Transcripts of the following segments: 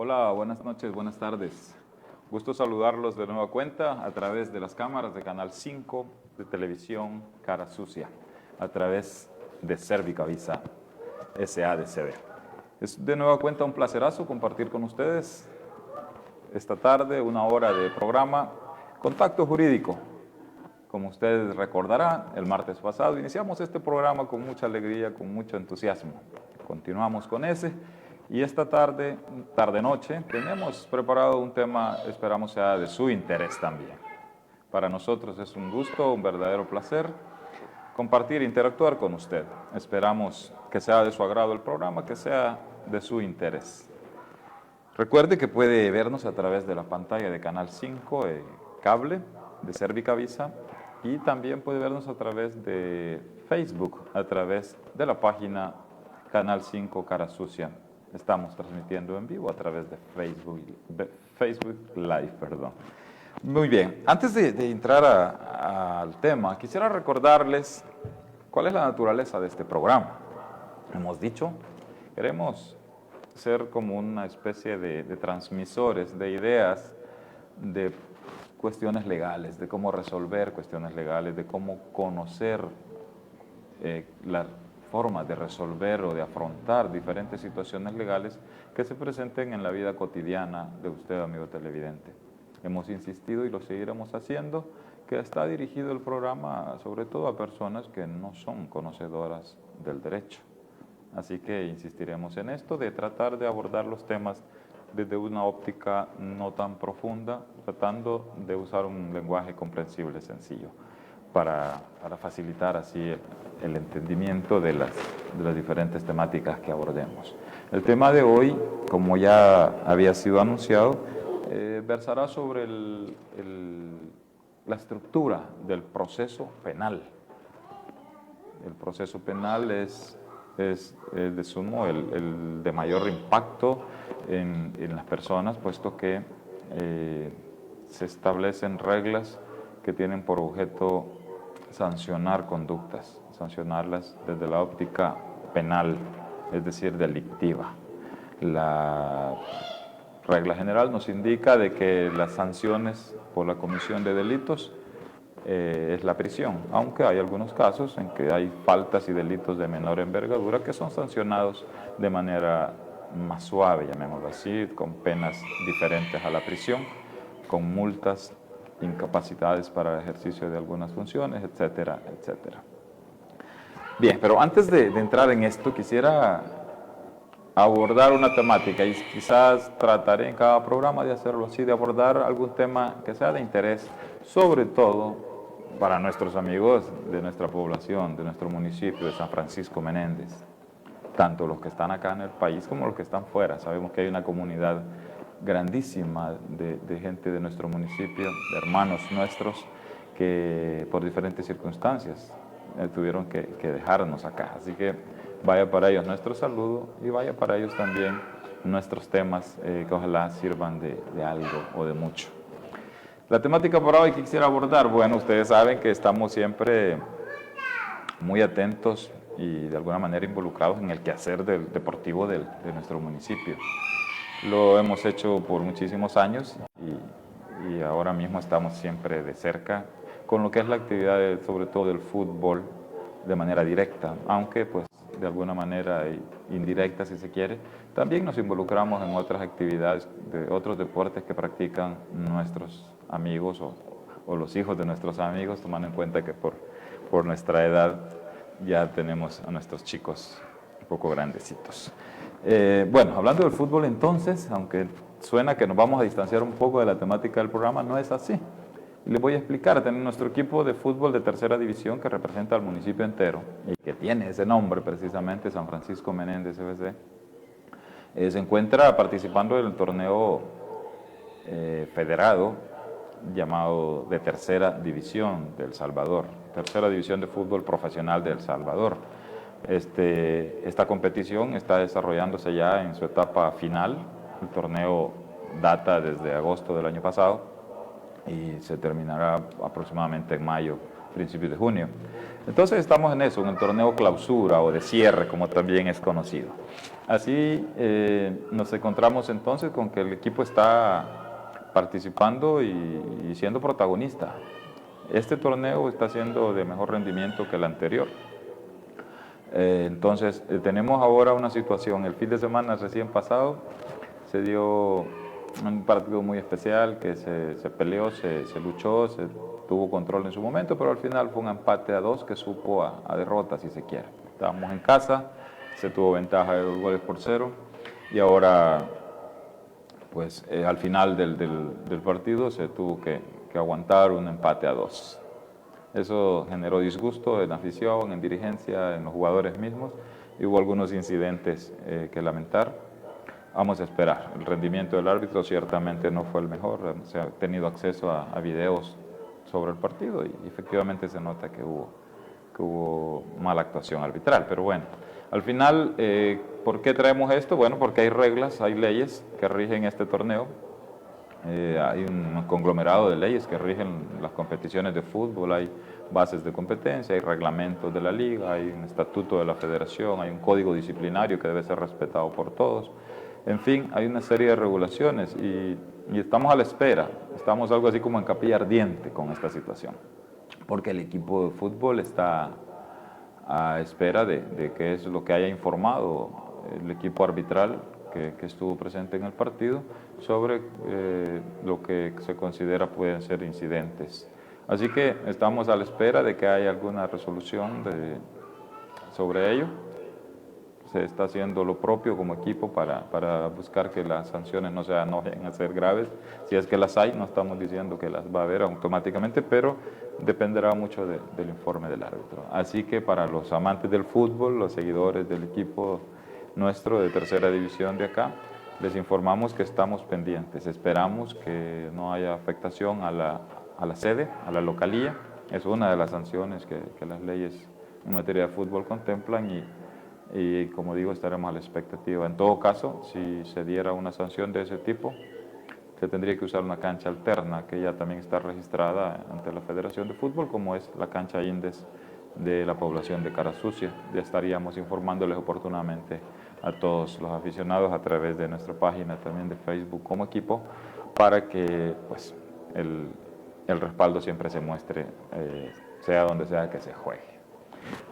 Hola, buenas noches, buenas tardes. Gusto saludarlos de nueva cuenta a través de las cámaras de Canal 5 de televisión Cara Sucia, a través de Servicavisa SADCB. Es de nueva cuenta un placerazo compartir con ustedes esta tarde una hora de programa Contacto Jurídico. Como ustedes recordarán, el martes pasado iniciamos este programa con mucha alegría, con mucho entusiasmo. Continuamos con ese. Y esta tarde-noche, tenemos preparado un tema, esperamos sea de su interés también. Para nosotros es un gusto, un verdadero placer compartir e interactuar con usted. Esperamos que sea de su agrado el programa, que sea de su interés. Recuerde que puede vernos a través de la pantalla de Canal 5, cable de Servicavisa, y también puede vernos a través de Facebook, a través de la página Canal 5 Cara Sucia. Estamos transmitiendo en vivo a través de Facebook Live. Muy bien, antes de entrar al tema, quisiera recordarles cuál es la naturaleza de este programa. Hemos dicho, queremos ser como una especie de transmisores de ideas, de cuestiones legales, de cómo resolver cuestiones legales, de cómo conocer la formas de resolver o de afrontar diferentes situaciones legales que se presenten en la vida cotidiana de usted, amigo televidente. Hemos insistido y lo seguiremos haciendo, que está dirigido el programa sobre todo a personas que no son conocedoras del derecho. Así que insistiremos en esto de tratar de abordar los temas desde una óptica no tan profunda, tratando de usar un lenguaje comprensible, sencillo, para facilitar así el entendimiento de las diferentes temáticas que abordemos. El tema de hoy, como ya había sido anunciado, versará sobre la estructura del proceso penal. El proceso penal es de sumo el de mayor impacto en las personas, puesto que se establecen reglas que tienen por objeto sancionar conductas, sancionarlas desde la óptica penal, es decir, delictiva. La regla general nos indica de que las sanciones por la comisión de delitos es la prisión, aunque hay algunos casos en que hay faltas y delitos de menor envergadura que son sancionados de manera más suave, llamémoslo así, con penas diferentes a la prisión, con multas, incapacidades para el ejercicio de algunas funciones, etcétera, etcétera. Bien, pero antes de entrar en esto, quisiera abordar una temática y quizás trataré en cada programa de hacerlo así, de abordar algún tema que sea de interés, sobre todo para nuestros amigos de nuestra población, de nuestro municipio de San Francisco Menéndez, tanto los que están acá en el país como los que están fuera. Sabemos que hay una comunidad grandísima de gente de nuestro municipio, de hermanos nuestros, que por diferentes circunstancias tuvieron que dejarnos acá. Así que vaya para ellos nuestro saludo y vaya para ellos también nuestros temas que ojalá sirvan de algo o de mucho. La temática por hoy que quisiera abordar, bueno, ustedes saben que estamos siempre muy atentos y de alguna manera involucrados en el quehacer deportivo de nuestro municipio. Lo hemos hecho por muchísimos años y ahora mismo estamos siempre de cerca con lo que es la actividad sobre todo del fútbol de manera directa, aunque pues de alguna manera indirecta si se quiere. También nos involucramos en otras actividades de otros deportes que practican nuestros amigos o los hijos de nuestros amigos, tomando en cuenta que por nuestra edad ya tenemos a nuestros chicos un poco grandecitos. Bueno, hablando del fútbol entonces, aunque suena que nos vamos a distanciar un poco de la temática del programa, no es así. Les voy a explicar. Tenemos nuestro equipo de fútbol de tercera división que representa al municipio entero y que tiene ese nombre precisamente, San Francisco Menéndez FC. Se encuentra participando en el torneo federado llamado de tercera división de El Salvador, tercera división de fútbol profesional de El Salvador. Esta competición está desarrollándose ya en su etapa final. El torneo data desde agosto del año pasado y se terminará aproximadamente en mayo, principios de junio. Entonces estamos en eso, en el torneo clausura o de cierre, como también es conocido. Así nos encontramos entonces con que el equipo está participando y siendo protagonista. Este torneo está siendo de mejor rendimiento que el anterior. Entonces, tenemos ahora una situación. El fin de semana recién pasado se dio un partido muy especial que se peleó, se luchó, se tuvo control en su momento, pero al final fue un empate a 2 que supo a derrota, si se quiere. Estábamos en casa, se tuvo ventaja de 2 goles por 0 y ahora, pues al final del partido se tuvo que aguantar un empate a 2. Eso generó disgusto en la afición, en dirigencia, en los jugadores mismos, y hubo algunos incidentes que lamentar. Vamos a esperar. El rendimiento del árbitro ciertamente no fue el mejor. Se ha tenido acceso a videos sobre el partido y efectivamente se nota que hubo mala actuación arbitral. Pero bueno, al final, ¿por qué traemos esto? Bueno, porque hay reglas, hay leyes que rigen este torneo. Hay un conglomerado de leyes que rigen las competiciones de fútbol, hay bases de competencia, hay reglamentos de la liga, hay un estatuto de la federación, hay un código disciplinario que debe ser respetado por todos. En fin, hay una serie de regulaciones y estamos a la espera, estamos algo así como en capilla ardiente con esta situación, porque el equipo de fútbol está a espera de qué es lo que haya informado el equipo arbitral que estuvo presente en el partido sobre lo que se considera pueden ser incidentes. Así que estamos a la espera de que haya alguna resolución sobre ello. Se está haciendo lo propio como equipo para buscar que las sanciones no vayan a ser graves. Si es que las hay, no estamos diciendo que las va a haber automáticamente, pero dependerá mucho del informe del árbitro. Así que para los amantes del fútbol, los seguidores del equipo nuestro de tercera división de acá, les informamos que estamos pendientes. Esperamos que no haya afectación a la sede, a la localía. Es una de las sanciones que las leyes en materia de fútbol contemplan y como digo, estaremos a la expectativa. En todo caso, si se diera una sanción de ese tipo, se tendría que usar una cancha alterna que ya también está registrada ante la Federación de Fútbol, como es la cancha Indes de la población de Carasucia. Ya estaríamos informándoles oportunamente a todos los aficionados a través de nuestra página también de Facebook como equipo, para que pues, el respaldo siempre se muestre, sea donde sea que se juegue.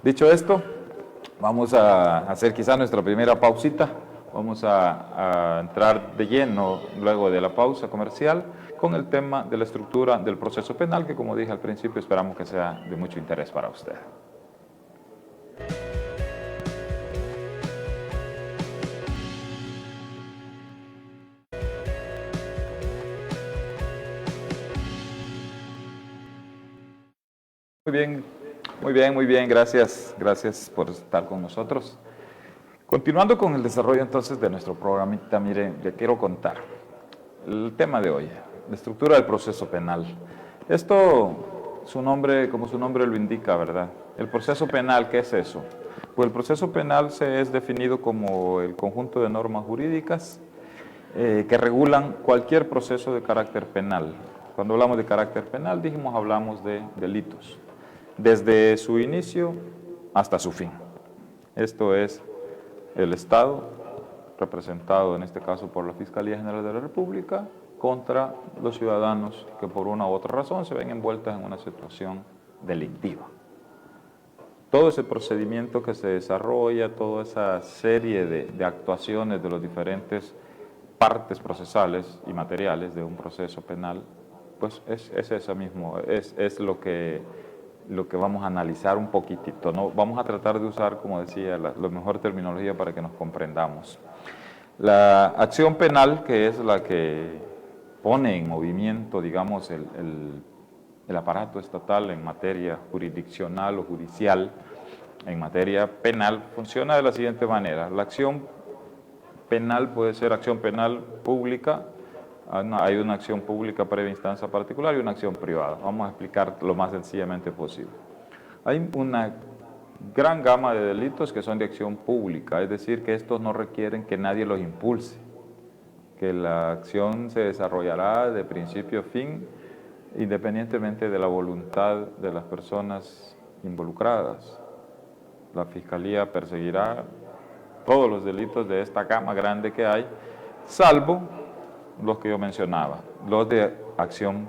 Dicho esto, vamos a hacer quizá nuestra primera pausita. Vamos a entrar de lleno luego de la pausa comercial con el tema de la estructura del proceso penal, que como dije al principio esperamos que sea de mucho interés para usted. Muy bien, muy bien, muy bien, gracias por estar con nosotros. Continuando con el desarrollo entonces de nuestro programita, mire, le quiero contar el tema de hoy, la estructura del proceso penal. Esto, como su nombre lo indica, ¿verdad? El proceso penal, ¿qué es eso? Pues el proceso penal es definido como el conjunto de normas jurídicas que regulan cualquier proceso de carácter penal. Cuando hablamos de carácter penal, hablamos de delitos, desde su inicio hasta su fin. Esto es el Estado, representado en este caso por la Fiscalía General de la República, contra los ciudadanos que por una u otra razón se ven envueltos en una situación delictiva. Todo ese procedimiento que se desarrolla, toda esa serie de actuaciones de las diferentes partes procesales y materiales de un proceso penal, pues es eso mismo, es lo que vamos a analizar un poquitito, ¿no? Vamos a tratar de usar, como decía, la mejor terminología para que nos comprendamos. La acción penal, que es la que pone en movimiento, digamos, el aparato estatal en materia jurisdiccional o judicial, en materia penal, funciona de la siguiente manera. La acción penal puede ser acción penal pública, hay una acción pública previa instancia particular y una acción privada. Vamos a explicar lo más sencillamente posible. Hay una gran gama de delitos que son de acción pública, es decir, que estos no requieren que nadie los impulse, que la acción se desarrollará de principio a fin, independientemente de la voluntad de las personas involucradas. La Fiscalía perseguirá todos los delitos de esta gama grande que hay, salvo los que yo mencionaba, los de acción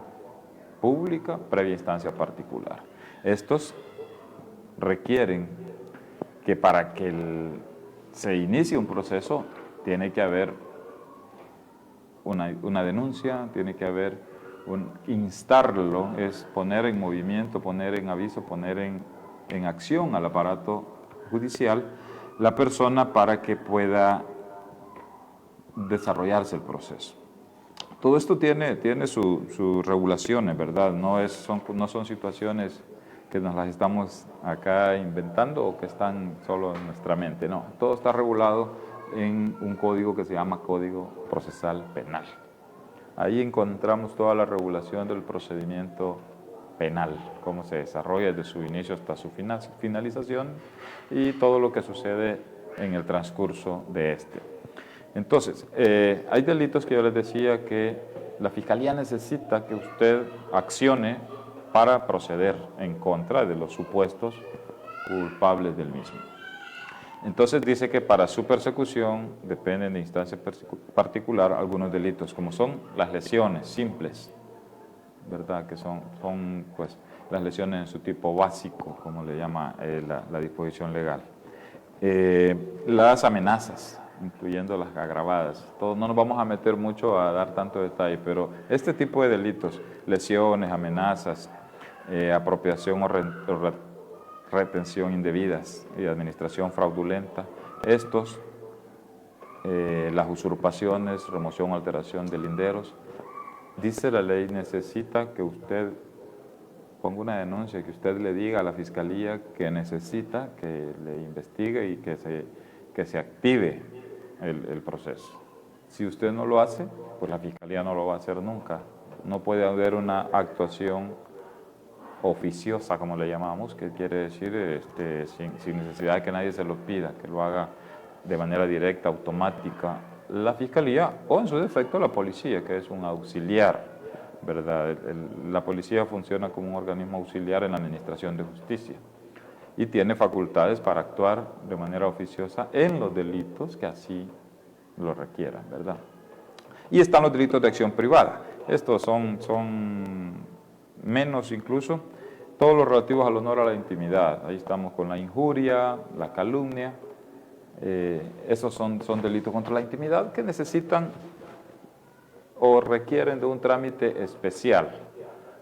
pública previa instancia particular. Estos requieren que para que se inicie un proceso tiene que haber una denuncia, tiene que haber instarlo, es poner en movimiento, poner en aviso, poner en acción al aparato judicial la persona para que pueda desarrollarse el proceso. Todo esto tiene sus regulaciones, ¿verdad? No son situaciones que nos las estamos acá inventando o que están solo en nuestra mente, no. Todo está regulado en un código que se llama Código Procesal Penal. Ahí encontramos toda la regulación del procedimiento penal, cómo se desarrolla desde su inicio hasta su finalización y todo lo que sucede en el transcurso de este. Entonces, hay delitos que yo les decía que la Fiscalía necesita que usted accione para proceder en contra de los supuestos culpables del mismo. Entonces dice que para su persecución dependen de instancia particular algunos delitos, como son las lesiones simples, ¿verdad? Que son pues, las lesiones en su tipo básico, como le llama la disposición legal. Las amenazas, incluyendo las agravadas. No nos vamos a meter mucho a dar tanto detalle, pero este tipo de delitos, lesiones, amenazas, apropiación o retención indebidas y administración fraudulenta, estos, las usurpaciones, remoción o alteración de linderos, dice la ley, necesita que usted ponga una denuncia, que usted le diga a la Fiscalía que necesita que le investigue y que se active el proceso. Si usted no lo hace, pues la Fiscalía no lo va a hacer nunca. No puede haber una actuación oficiosa, como le llamamos, que quiere decir sin necesidad de que nadie se lo pida, que lo haga de manera directa, automática, la Fiscalía o en su defecto la policía, que es un auxiliar, ¿verdad? La policía funciona como un organismo auxiliar en la administración de justicia y tiene facultades para actuar de manera oficiosa en los delitos que así lo requieran, ¿verdad? Y están los delitos de acción privada. Estos son menos incluso, todos los relativos al honor a la intimidad. Ahí estamos con la injuria, la calumnia. Esos son delitos contra la intimidad que necesitan o requieren de un trámite especial.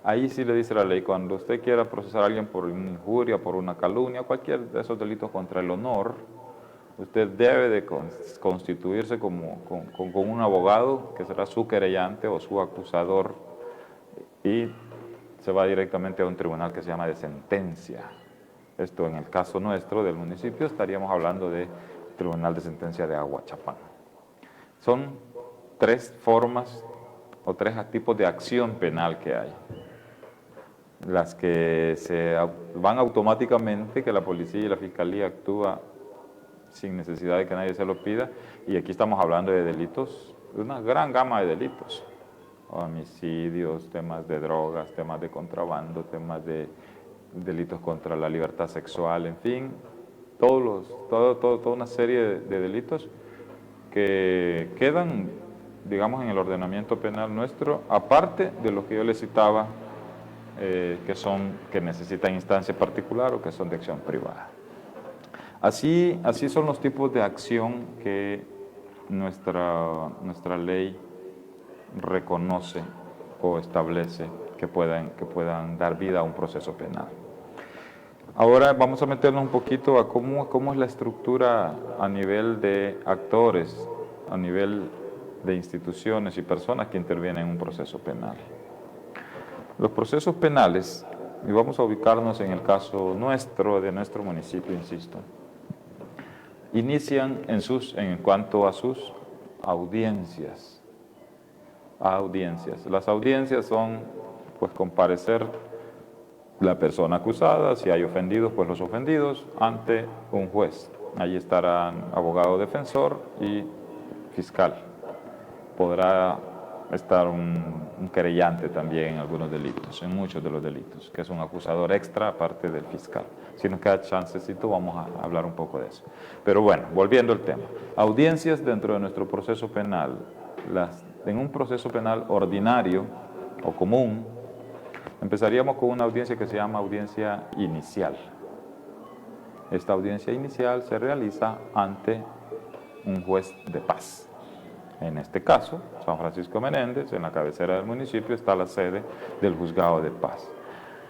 Ahí sí le dice la ley, cuando usted quiera procesar a alguien por una injuria, por una calumnia, cualquier de esos delitos contra el honor, usted debe de constituirse con un abogado que será su querellante o su acusador y se va directamente a un tribunal que se llama de sentencia. Esto en el caso nuestro del municipio estaríamos hablando de Tribunal de Sentencia de Aguachapán. Son tres formas o tres tipos de acción penal que hay. Las que se van automáticamente, que la policía y la fiscalía actúa sin necesidad de que nadie se lo pida, y aquí estamos hablando de delitos, de una gran gama de delitos, homicidios, temas de drogas, temas de contrabando, temas de delitos contra la libertad sexual, en fin, toda una serie de delitos que quedan, digamos, en el ordenamiento penal nuestro, aparte de los que yo les citaba, que necesitan instancia particular o que son de acción privada. Así son los tipos de acción que nuestra ley reconoce o establece que puedan dar vida a un proceso penal. Ahora vamos a meternos un poquito a cómo es la estructura a nivel de actores, a nivel de instituciones y personas que intervienen en un proceso penal. Los procesos penales, y vamos a ubicarnos en el caso nuestro, de nuestro municipio, insisto, inician en cuanto a sus audiencias. Las audiencias son, pues, comparecer la persona acusada, si hay ofendidos, pues los ofendidos, ante un juez. Allí estarán abogado defensor y fiscal. Podrá estar un querellante también en algunos delitos, en muchos de los delitos, que es un acusador extra aparte del fiscal. Si nos queda chancecito vamos a hablar un poco de eso. Pero bueno, volviendo al tema. Audiencias dentro de nuestro proceso penal. En un proceso penal ordinario o común, empezaríamos con una audiencia que se llama audiencia inicial. Esta audiencia inicial se realiza ante un juez de paz. En este caso, San Francisco Menéndez, en la cabecera del municipio, está la sede del juzgado de paz.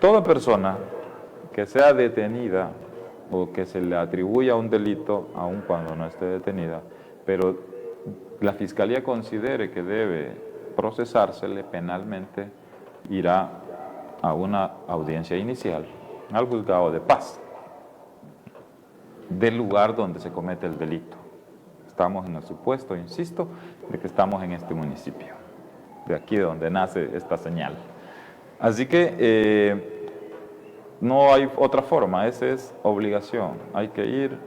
Toda persona que sea detenida o que se le atribuya un delito, aun cuando no esté detenida, pero la Fiscalía considere que debe procesársele penalmente, irá a una audiencia inicial al juzgado de paz del lugar donde se comete el delito. Estamos en el supuesto, insisto, de que estamos en este municipio, de aquí donde nace esta señal. Así que no hay otra forma, esa es obligación, hay que ir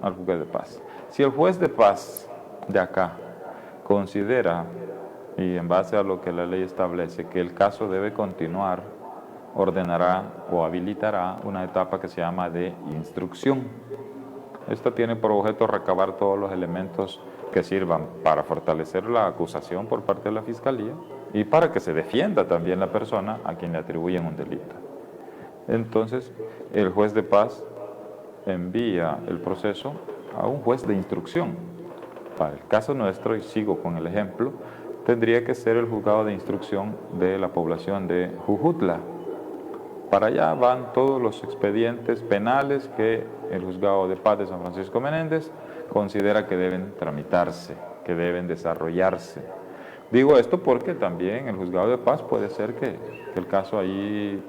al juez de paz. Si el juez de paz de acá considera, y en base a lo que la ley establece, que el caso debe continuar, ordenará o habilitará una etapa que se llama de instrucción. Esta tiene por objeto recabar todos los elementos que sirvan para fortalecer la acusación por parte de la Fiscalía y para que se defienda también la persona a quien le atribuyen un delito. Entonces, el juez de paz envía el proceso a un juez de instrucción. Para el caso nuestro, y sigo con el ejemplo, tendría que ser el juzgado de instrucción de la población de Jujutla. Para allá van todos los expedientes penales que el juzgado de paz de San Francisco Menéndez considera que deben tramitarse, que deben desarrollarse. Digo esto porque también el juzgado de paz puede ser que el caso ahí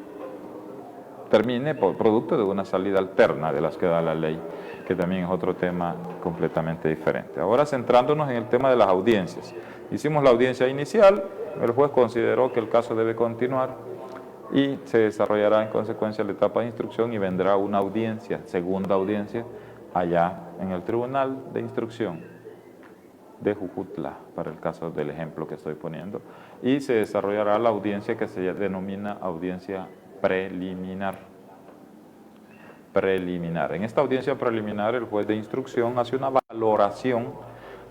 termine por producto de una salida alterna de las que da la ley, que también es otro tema completamente diferente. Ahora centrándonos en el tema de las audiencias. Hicimos la audiencia inicial, el juez consideró que el caso debe continuar y se desarrollará en consecuencia la etapa de instrucción y vendrá una audiencia, segunda audiencia, allá en el Tribunal de Instrucción de Jujutla, para el caso del ejemplo que estoy poniendo, y se desarrollará la audiencia que se denomina audiencia preliminar. En esta audiencia preliminar el juez de instrucción hace una valoración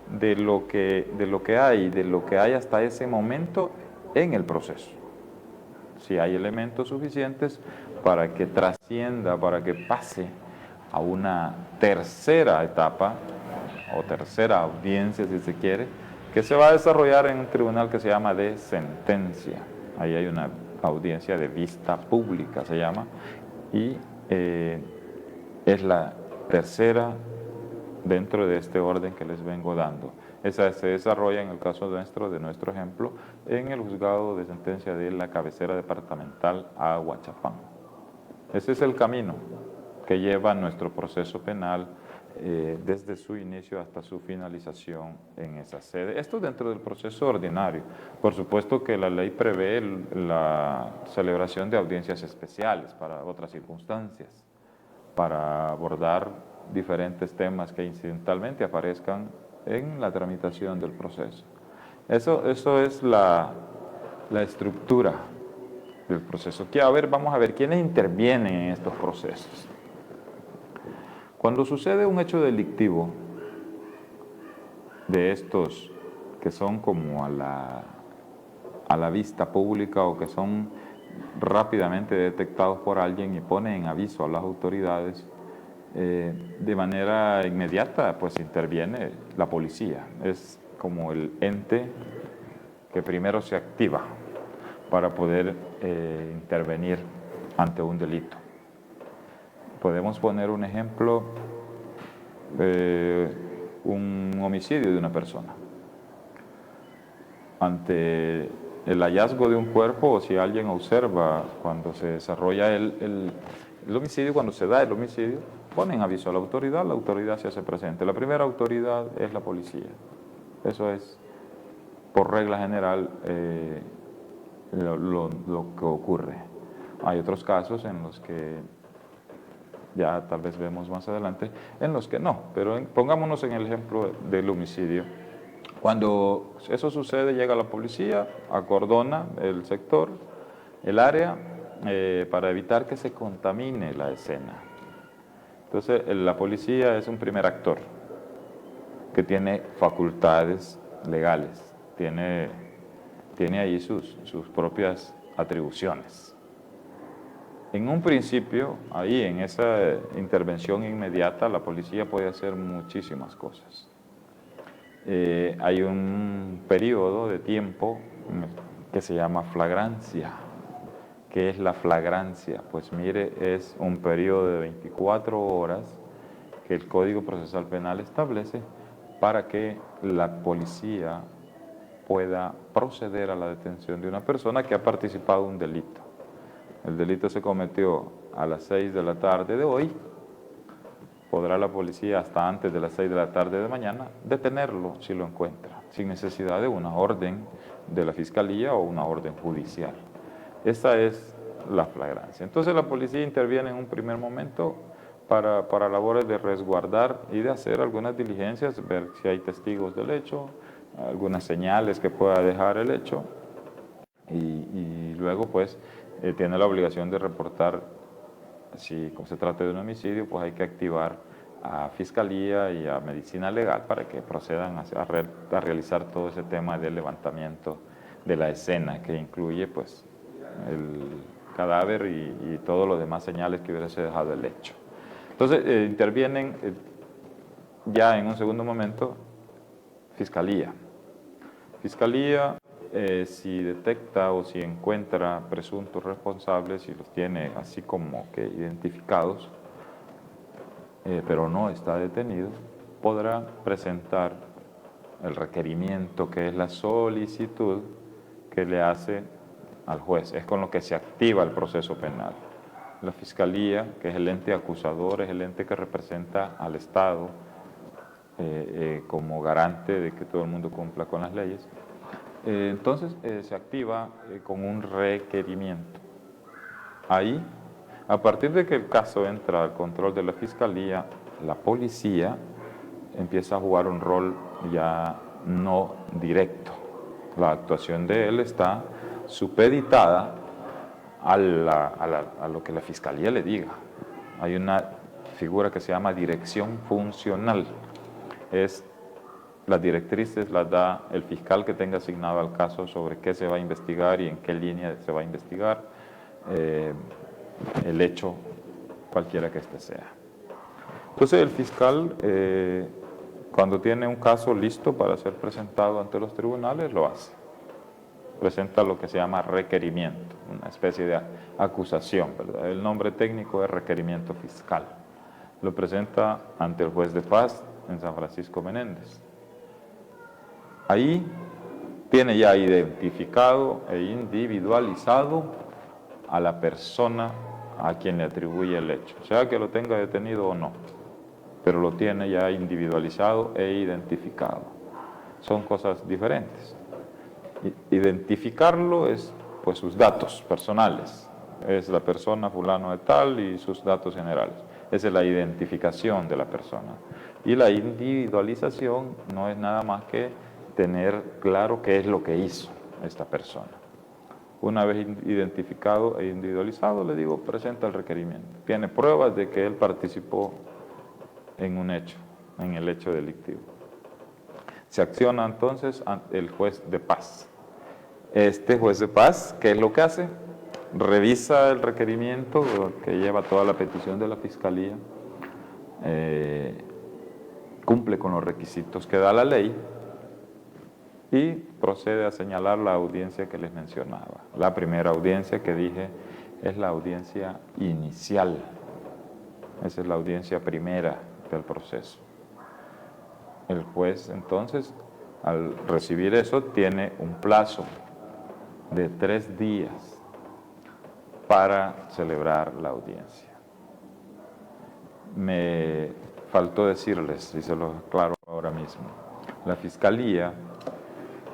de lo que hay hasta ese momento en el proceso. Si hay elementos suficientes para que trascienda, para que pase a una tercera etapa o tercera audiencia, si se quiere, que se va a desarrollar en un tribunal que se llama de sentencia. Ahí hay una audiencia de vista pública, se llama, y es la tercera dentro de este orden que les vengo dando. Esa se desarrolla en el caso de nuestro ejemplo, en el juzgado de sentencia de la cabecera departamental a Huachapán. Ese es el camino que lleva nuestro proceso penal desde su inicio hasta su finalización en esa sede. Esto dentro del proceso ordinario. Por supuesto que la ley prevé la celebración de audiencias especiales para otras circunstancias, para abordar diferentes temas que incidentalmente aparezcan en la tramitación del proceso. Eso es la estructura del proceso. Vamos a ver quiénes intervienen en estos procesos. Cuando sucede un hecho delictivo de estos que son como a la vista pública o que son rápidamente detectados por alguien y ponen en aviso a las autoridades, de manera inmediata pues interviene la policía. Es como el ente que primero se activa para poder intervenir ante un delito. Podemos poner un ejemplo, un homicidio de una persona. Ante el hallazgo de un cuerpo, o si alguien observa cuando se desarrolla el homicidio, cuando se da el homicidio, ponen aviso a la autoridad se hace presente. La primera autoridad es la policía. Eso es, por regla general, lo que ocurre. Hay otros casos en los que ya tal vez vemos más adelante, en los que no, pero pongámonos en el ejemplo del homicidio. Cuando eso sucede, llega la policía, acordona el sector, el área, para evitar que se contamine la escena. Entonces, la policía es un primer actor que tiene facultades legales, tiene ahí sus propias atribuciones. En un principio, ahí en esa intervención inmediata, la policía puede hacer muchísimas cosas. Hay un periodo de tiempo que se llama flagrancia. ¿Qué es la flagrancia? Pues mire, es un periodo de 24 horas que el Código Procesal Penal establece para que la policía pueda proceder a la detención de una persona que ha participado en un delito. El delito se cometió a las 6 de la tarde de hoy. Podrá la policía hasta antes de las 6 de la tarde de mañana detenerlo si lo encuentra, sin necesidad de una orden de la Fiscalía o una orden judicial. Esa es la flagrancia. Entonces la policía interviene en un primer momento para labores de resguardar y de hacer algunas diligencias, ver si hay testigos del hecho, algunas señales que pueda dejar el hecho, y luego pues tiene la obligación de reportar. Si como se trata de un homicidio, pues hay que activar a Fiscalía y a Medicina Legal para que procedan a realizar todo ese tema del levantamiento de la escena, que incluye pues el cadáver y todos los demás señales que hubiese dejado el hecho. Entonces intervienen ya en un segundo momento Fiscalía. Fiscalía, si detecta o si encuentra presuntos responsables y los tiene así como que identificados, pero no está detenido, podrá presentar el requerimiento, que es la solicitud que le hace al juez. Es con lo que se activa el proceso penal. La Fiscalía, que es el ente acusador, es el ente que representa al Estado como garante de que todo el mundo cumpla con las leyes. Entonces se activa con un requerimiento. Ahí, a partir de que el caso entra al control de la Fiscalía, la policía empieza a jugar un rol ya no directo. La actuación de él está supeditada a lo que la Fiscalía le diga. Hay una figura que se llama dirección funcional. Las directrices las da el fiscal que tenga asignado al caso sobre qué se va a investigar y en qué línea se va a investigar el hecho, cualquiera que éste sea. Entonces el fiscal, cuando tiene un caso listo para ser presentado ante los tribunales, lo hace. Presenta lo que se llama requerimiento, una especie de acusación, ¿verdad? El nombre técnico es requerimiento fiscal. Lo presenta ante el juez de paz en San Francisco Menéndez. Ahí tiene ya identificado e individualizado a la persona a quien le atribuye el hecho, sea que lo tenga detenido o no, pero lo tiene ya individualizado e identificado. Son cosas diferentes. Identificarlo es pues sus datos personales, es la persona fulano de tal y sus datos generales. Esa es la identificación de la persona. Y la individualización no es nada más que tener claro qué es lo que hizo esta persona. Una vez identificado e individualizado, le digo, presenta el requerimiento. Tiene pruebas de que él participó en un hecho, en el hecho delictivo. Se acciona entonces el juez de paz. Este juez de paz, ¿qué es lo que hace? Revisa el requerimiento que lleva toda la petición de la Fiscalía, cumple con los requisitos que da la ley y procede a señalar la audiencia que les mencionaba. La primera audiencia que dije es la audiencia inicial. Esa es la audiencia primera del proceso. El juez entonces, al recibir eso, tiene un plazo de 3 días para celebrar la audiencia. Me faltó decirles, y se lo aclaro ahora mismo, la Fiscalía,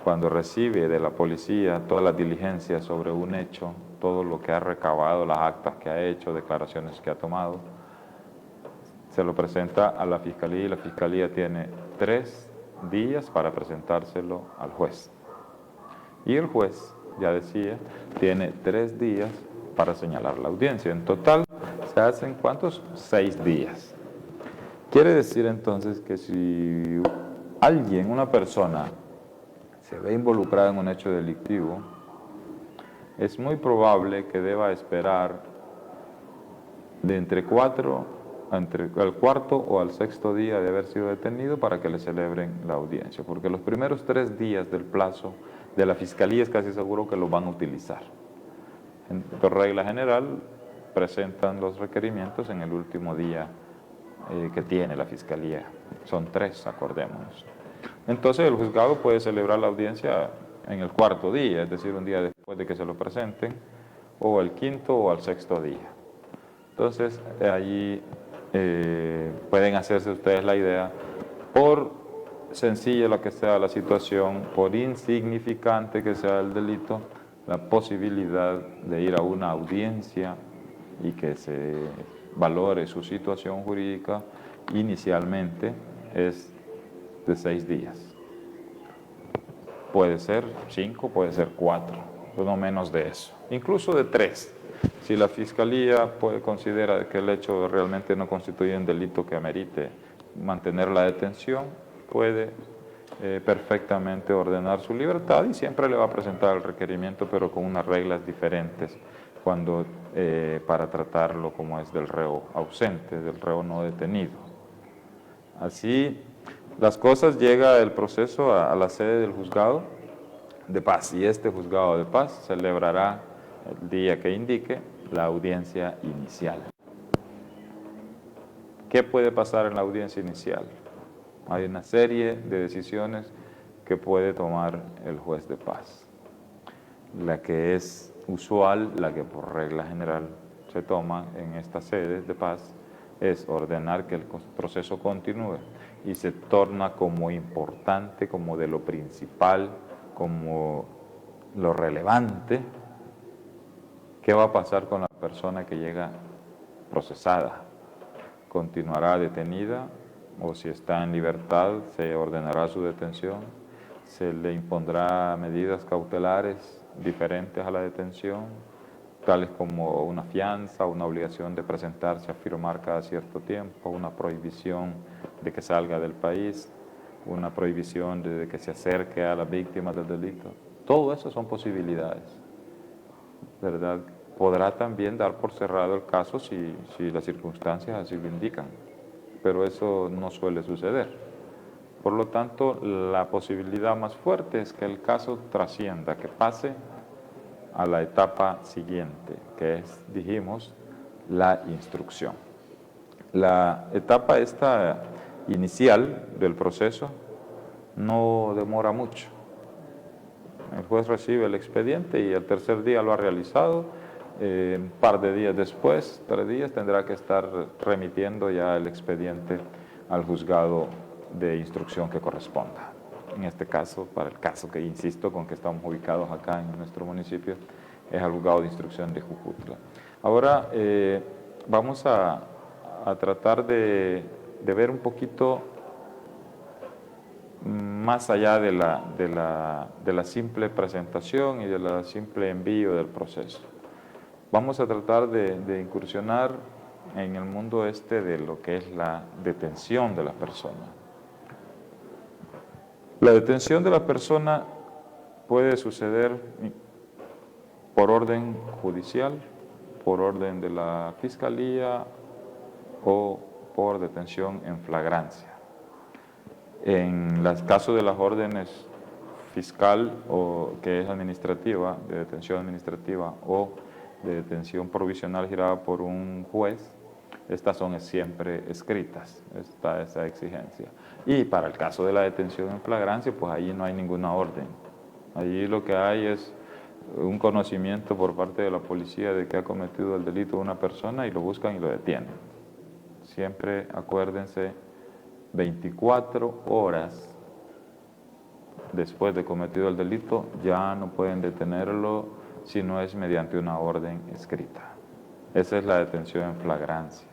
cuando recibe de la policía todas las diligencias sobre un hecho, todo lo que ha recabado, las actas que ha hecho, declaraciones que ha tomado, se lo presenta a la Fiscalía y la Fiscalía tiene 3 días para presentárselo al juez. Y el juez, ya decía, tiene 3 días para señalar la audiencia. En total, ¿se hacen cuántos? 6 días. Quiere decir entonces que si alguien, una persona, se ve involucrada en un hecho delictivo, es muy probable que deba esperar de entre el cuarto o al sexto día de haber sido detenido para que le celebren la audiencia, porque los primeros 3 días del plazo de la fiscalía es casi seguro que lo van a utilizar. Por regla general, presentan los requerimientos en el último día que tiene la fiscalía. Son 3, acordémonos. Entonces el juzgado puede celebrar la audiencia en el cuarto día, es decir, un día después de que se lo presenten, o el quinto o al sexto día. Entonces, allí pueden hacerse ustedes la idea, por sencilla la que sea la situación, por insignificante que sea el delito, la posibilidad de ir a una audiencia y que se valore su situación jurídica inicialmente es de 6 días. Puede ser 5, puede ser 4, no menos de eso, incluso de 3. Si la Fiscalía considera que el hecho realmente no constituye un delito que amerite mantener la detención, puede perfectamente ordenar su libertad y siempre le va a presentar el requerimiento, pero con unas reglas diferentes para tratarlo como es del reo ausente, del reo no detenido. Así las cosas, llega el proceso a la sede del juzgado de paz, y este juzgado de paz celebrará el día que indique la audiencia inicial. ¿Qué puede pasar en la audiencia inicial? Hay una serie de decisiones que puede tomar el juez de paz. La que es usual, la que por regla general se toma en estas sedes de paz, es ordenar que el proceso continúe y se torna como importante, como de lo principal, como lo relevante. ¿Qué va a pasar con la persona que llega procesada? ¿Continuará detenida? ¿O si está en libertad, se ordenará su detención? ¿Se le impondrá medidas cautelares diferentes a la detención, tales como una fianza, una obligación de presentarse a firmar cada cierto tiempo, una prohibición de que salga del país, una prohibición de que se acerque a las víctimas del delito? Todo eso son posibilidades, ¿verdad? Podrá también dar por cerrado el caso si las circunstancias así lo indican, pero eso no suele suceder. Por lo tanto, la posibilidad más fuerte es que el caso trascienda, que pase a la etapa siguiente, que es, dijimos, la instrucción. La etapa esta inicial del proceso no demora mucho. El juez recibe el expediente y el tercer día lo ha realizado. Un par de días después, 3 días, tendrá que estar remitiendo ya el expediente al juzgado de instrucción que corresponda. En este caso, para el caso que insisto con que estamos ubicados acá en nuestro municipio, es al juzgado de instrucción de Jujutla. Ahora vamos a tratar de ver un poquito más allá de la simple presentación y de la simple envío del proceso. Vamos a tratar de incursionar en el mundo de lo que es la detención de la persona. La detención de la persona puede suceder por orden judicial, por orden de la Fiscalía o por detención en flagrancia. En el caso de las órdenes fiscal, o que es administrativa, de detención administrativa, o de detención provisional girada por un juez, estas son siempre escritas, está esa exigencia. Y para el caso de la detención en flagrancia, pues ahí no hay ninguna orden. Allí lo que hay es un conocimiento por parte de la policía de que ha cometido el delito una persona y lo buscan y lo detienen. Siempre acuérdense, 24 horas después de cometido el delito ya no pueden detenerlo si no es mediante una orden escrita. Esa es la detención en flagrancia.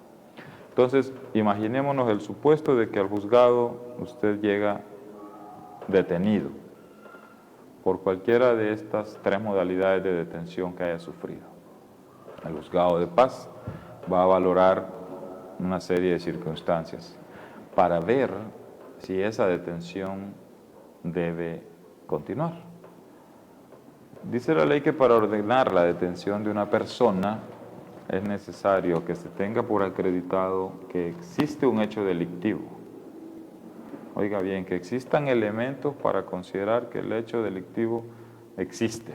Entonces, imaginémonos el supuesto de que al juzgado usted llega detenido por cualquiera de estas tres modalidades de detención que haya sufrido. El juzgado de paz va a valorar una serie de circunstancias para ver si esa detención debe continuar. Dice la ley que para ordenar la detención de una persona es necesario que se tenga por acreditado que existe un hecho delictivo. Oiga bien, que existan elementos para considerar que el hecho delictivo existe.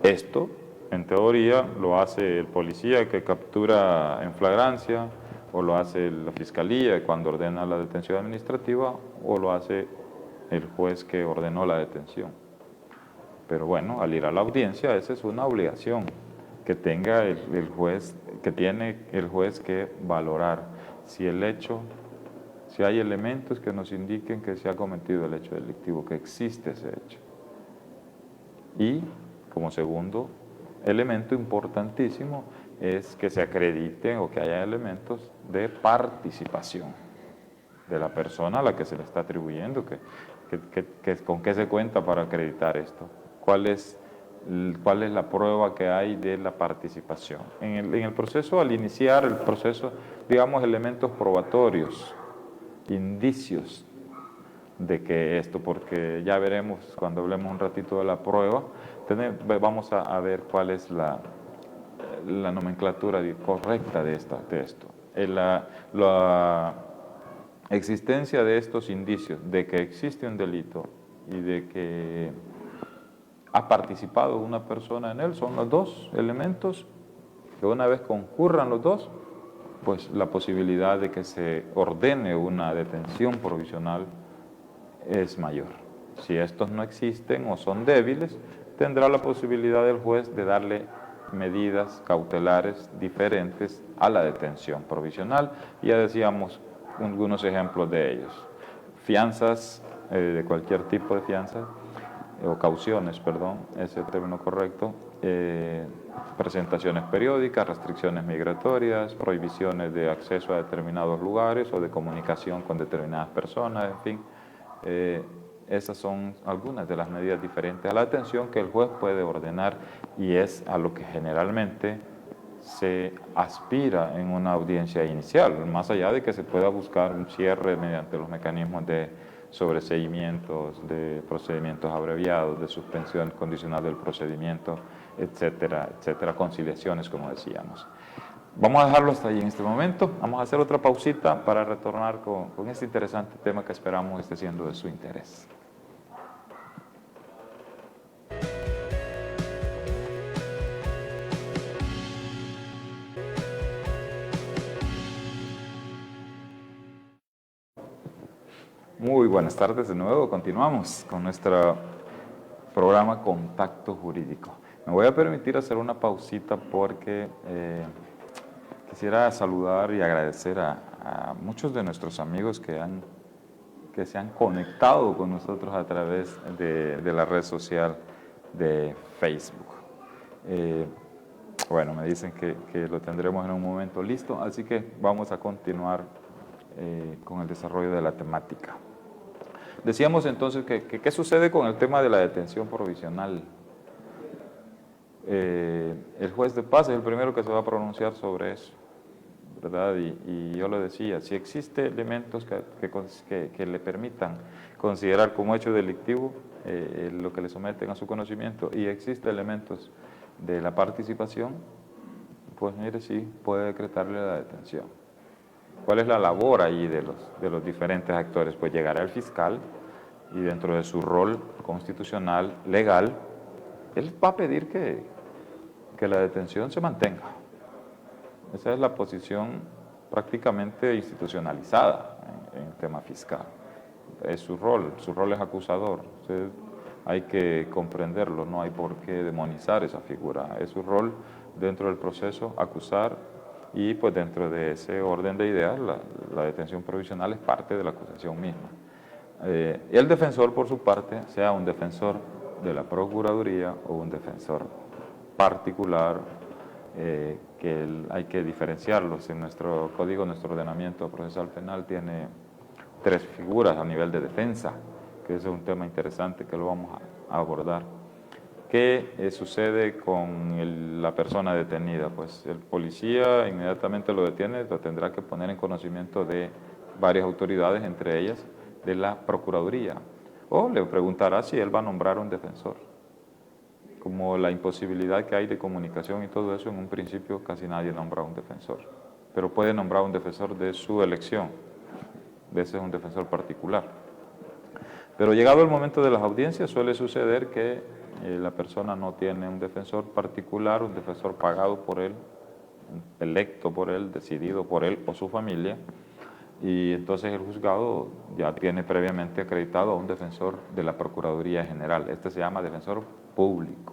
Esto, en teoría, lo hace el policía que captura en flagrancia, o lo hace la fiscalía cuando ordena la detención administrativa, o lo hace el juez que ordenó la detención. Pero bueno, al ir a la audiencia, esa es una obligación que tenga el juez, que tiene el juez que valorar si el hecho, si hay elementos que nos indiquen que se ha cometido el hecho delictivo, que existe ese hecho. Y como segundo elemento importantísimo es que se acrediten o que haya elementos de participación de la persona a la que se le está atribuyendo, con qué se cuenta para acreditar esto, cuál es la prueba que hay de la participación. En el proceso, al iniciar el proceso, digamos, elementos probatorios, indicios de que esto, porque ya veremos cuando hablemos un ratito de la prueba, vamos a ver cuál es la nomenclatura correcta de esto. La existencia de estos indicios de que existe un delito y de que ha participado una persona en él son los dos elementos que una vez concurran los dos, pues la posibilidad de que se ordene una detención provisional es mayor. Si estos no existen o son débiles, tendrá la posibilidad del juez de darle medidas cautelares diferentes a la detención provisional. Ya decíamos algunos ejemplos de ellos. Fianzas, de cualquier tipo de fianzas, o cauciones, perdón, ese es el término correcto, presentaciones periódicas, restricciones migratorias, prohibiciones de acceso a determinados lugares o de comunicación con determinadas personas, en fin. Esas son algunas de las medidas diferentes a la detención que el juez puede ordenar y es a lo que generalmente se aspira en una audiencia inicial, más allá de que se pueda buscar un cierre mediante los mecanismos de sobreseimientos, de procedimientos abreviados, de suspensión condicional del procedimiento, etcétera, etcétera, conciliaciones, como decíamos. Vamos a dejarlo hasta ahí en este momento. Vamos a hacer otra pausita para retornar con este interesante tema que esperamos esté siendo de su interés. Muy buenas tardes de nuevo. Continuamos con nuestro programa Contacto Jurídico. Me voy a permitir hacer una pausita porque quisiera saludar y agradecer a muchos de nuestros amigos que se han conectado con nosotros a través de la red social de Facebook. Bueno, me dicen que lo tendremos en un momento listo, así que vamos a continuar con el desarrollo de la temática. Decíamos entonces que ¿qué sucede con el tema de la detención provisional? El juez de paz es el primero que se va a pronunciar sobre eso, ¿verdad? Y yo lo decía, si existe elementos que le permitan considerar como hecho delictivo lo que le someten a su conocimiento y existe elementos de la participación, pues mire, sí, puede decretarle la detención. ¿Cuál es la labor ahí de los diferentes actores? Pues llegará el fiscal y dentro de su rol constitucional, legal, él va a pedir que la detención se mantenga. Esa es la posición prácticamente institucionalizada en el tema fiscal. Es su rol es acusador. Entonces, hay que comprenderlo, no hay por qué demonizar esa figura. Es su rol dentro del proceso acusar y pues dentro de ese orden de ideas la detención provisional es parte de la acusación misma. El defensor, por su parte, sea un defensor de la Procuraduría o un defensor particular, que hay que diferenciarlos. En nuestro código, nuestro ordenamiento procesal penal tiene tres figuras a nivel de defensa, que ese es un tema interesante que lo vamos a abordar. ¿Qué sucede con la persona detenida? Pues el policía inmediatamente lo detiene, lo tendrá que poner en conocimiento de varias autoridades, entre ellas de la Procuraduría, o le preguntará si él va a nombrar un defensor. Como la imposibilidad que hay de comunicación y todo eso, en un principio casi nadie nombra un defensor, pero puede nombrar un defensor de su elección, de ese es un defensor particular. Pero llegado el momento de las audiencias suele suceder que la persona no tiene un defensor particular, un defensor pagado por él, electo por él, decidido por él o su familia, y entonces el juzgado ya tiene previamente acreditado a un defensor de la Procuraduría General. Este se llama defensor público.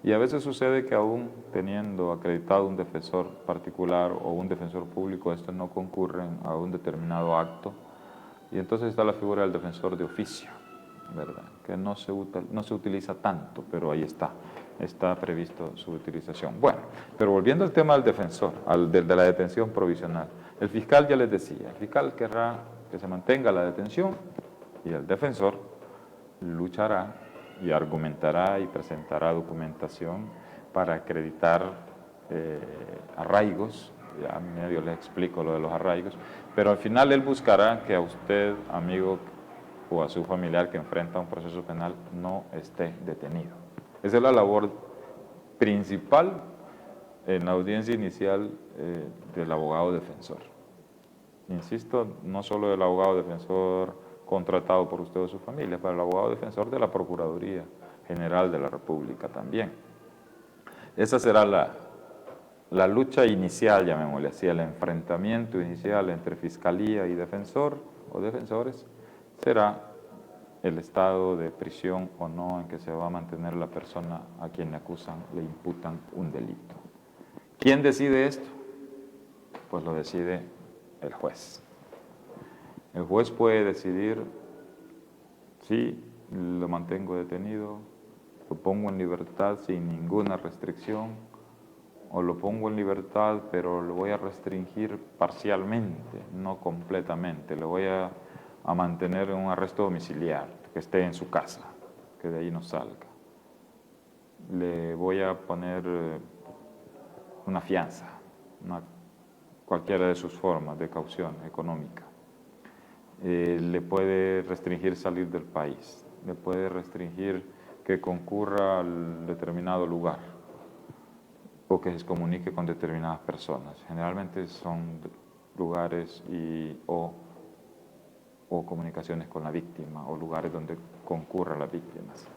Y a veces sucede que aún teniendo acreditado un defensor particular o un defensor público, estos no concurren a un determinado acto, y entonces está la figura del defensor de oficio, ¿verdad? Que no se utiliza tanto, pero ahí está previsto su utilización. Bueno, pero volviendo al tema del defensor, de la detención provisional, el fiscal ya les decía, el fiscal querrá que se mantenga la detención y el defensor luchará y argumentará y presentará documentación para acreditar arraigos. Ya medio les explico lo de los arraigos, pero al final él buscará que a usted, amigo, o a su familiar que enfrenta un proceso penal no esté detenido. Esa es la labor principal en la audiencia inicial del abogado defensor. Insisto, no solo del abogado defensor contratado por usted o su familia, para el abogado defensor de la Procuraduría General de la República también. Esa será la lucha inicial, llamémosle así, el enfrentamiento inicial entre fiscalía y defensor o defensores, será el estado de prisión o no en que se va a mantener la persona a quien le acusan, le imputan un delito. ¿Quién decide esto? Pues lo decide el juez. El juez puede decidir si lo mantengo detenido, lo pongo en libertad sin ninguna restricción, o lo pongo en libertad pero lo voy a restringir parcialmente, no completamente, lo voy a mantener en un arresto domiciliar, que esté en su casa, que de ahí no salga. Le voy a poner una fianza, cualquiera de sus formas de caución económica. Le puede restringir salir del país, le puede restringir que concurra al determinado lugar o que se comunique con determinadas personas. Generalmente son lugares o comunicaciones con la víctima o lugares donde concurran las víctimas.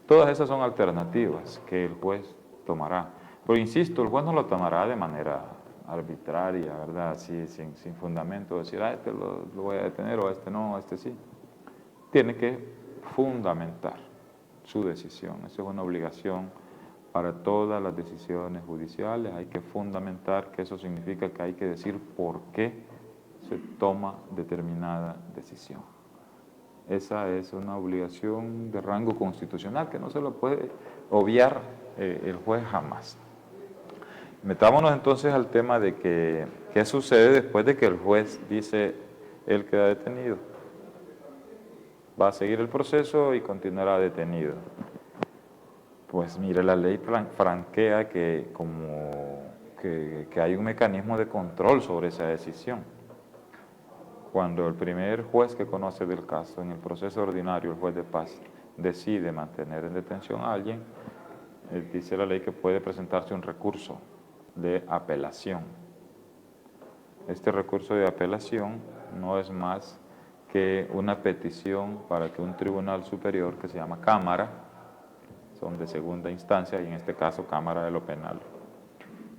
Todas esas son alternativas que el juez tomará. Pero insisto, el juez no lo tomará de manera arbitraria, ¿verdad? Así, sin fundamento, decir, este lo voy a detener o este no, este sí. Tiene que fundamentar su decisión. Esa es una obligación para todas las decisiones judiciales. Hay que fundamentar, que eso significa que hay que decir por qué se toma determinada decisión. Esa es una obligación de rango constitucional que no se lo puede obviar el juez jamás. Metámonos entonces al tema de que, ¿qué sucede después de que el juez dice él queda detenido? Va a seguir el proceso y continuará detenido. Pues mire, la ley franquea que hay un mecanismo de control sobre esa decisión. Cuando el primer juez que conoce del caso, en el proceso ordinario, el juez de paz, decide mantener en detención a alguien, dice la ley que puede presentarse un recurso de apelación. Este recurso de apelación no es más que una petición para que un tribunal superior, que se llama Cámara, son de segunda instancia y en este caso Cámara de lo Penal,